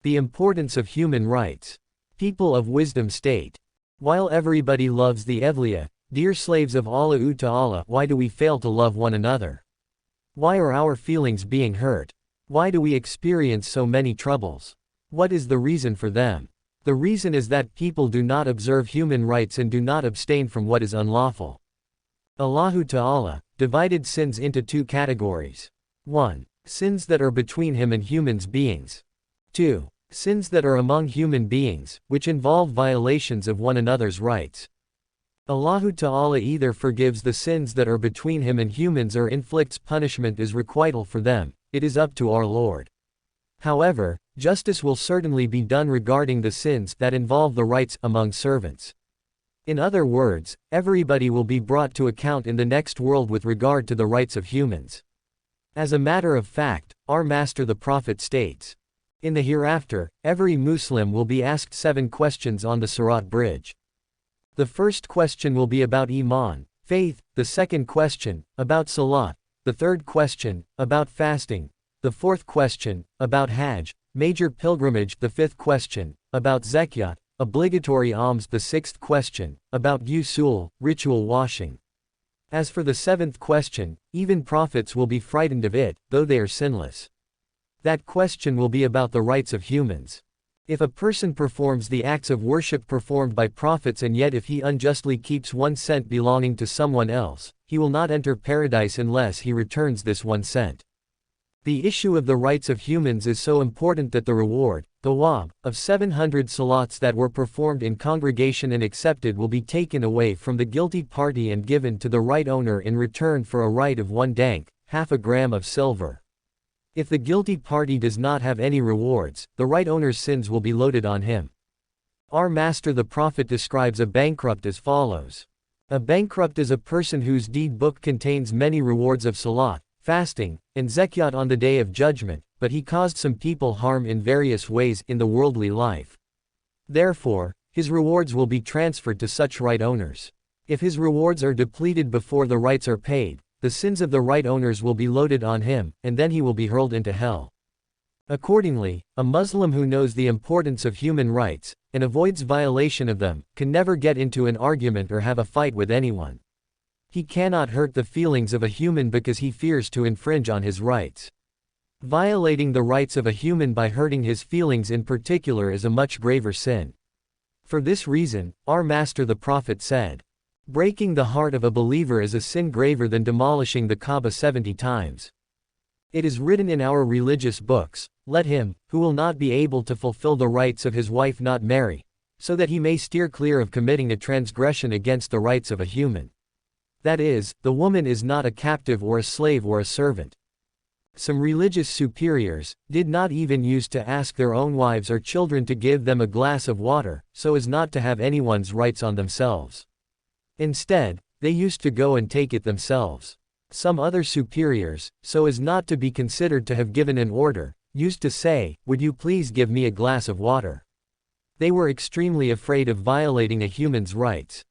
The importance of human rights. People of wisdom state. While everybody loves the Evliya, dear slaves of Allah Ta'ala, why do we fail to love one another? Why are our feelings being hurt? Why do we experience so many troubles? What is the reason for them? The reason is that people do not observe human rights and do not abstain from what is unlawful. Allah Ta'ala divided sins into two categories. 1. Sins that are between him and human beings. 2. Sins that are among human beings, which involve violations of one another's rights. Allah Ta'ala either forgives the sins that are between him and humans or inflicts punishment as requital for them. It is up to our Lord. However, justice will certainly be done regarding the sins that involve the rights among servants. In other words, everybody will be brought to account in the next world with regard to the rights of humans. As a matter of fact, our Master the Prophet states, in the hereafter, every Muslim will be asked 7 questions on the Sirat bridge. The first question will be about Iman, faith, the second question, about Salat, the third question, about fasting, the fourth question, about Hajj, major pilgrimage, the fifth question, about Zakat, obligatory alms, the sixth question, about Ghusl, ritual washing. As for the seventh question, even prophets will be frightened of it, though they are sinless. That question will be about the rights of humans. If a person performs the acts of worship performed by prophets and yet if he unjustly keeps 1 cent belonging to someone else, he will not enter paradise unless he returns this 1 cent. The issue of the rights of humans is so important that the reward, thawab, of 700 salats that were performed in congregation and accepted will be taken away from the guilty party and given to the right owner in return for a right of 1 dank, half a gram of silver. If the guilty party does not have any rewards, the right owner's sins will be loaded on him. Our Master the Prophet describes a bankrupt as follows. A bankrupt is a person whose deed book contains many rewards of salat, fasting, and zakat on the day of judgment, but he caused some people harm in various ways in the worldly life. Therefore, his rewards will be transferred to such right owners. If his rewards are depleted before the rights are paid, the sins of the right owners will be loaded on him, and then he will be hurled into hell. Accordingly, a Muslim who knows the importance of human rights, and avoids violation of them, can never get into an argument or have a fight with anyone. He cannot hurt the feelings of a human because he fears to infringe on his rights. Violating the rights of a human by hurting his feelings in particular is a much graver sin. For this reason, our Master the Prophet said, breaking the heart of a believer is a sin graver than demolishing the Kaaba 70 times. It is written in our religious books, let him, who will not be able to fulfill the rights of his wife not marry, so that he may steer clear of committing a transgression against the rights of a human. That is, the woman is not a captive or a slave or a servant. Some religious superiors did not even use to ask their own wives or children to give them a glass of water, so as not to have anyone's rights on themselves. Instead, they used to go and take it themselves. Some other superiors, so as not to be considered to have given an order, used to say, would you please give me a glass of water? They were extremely afraid of violating a human's rights.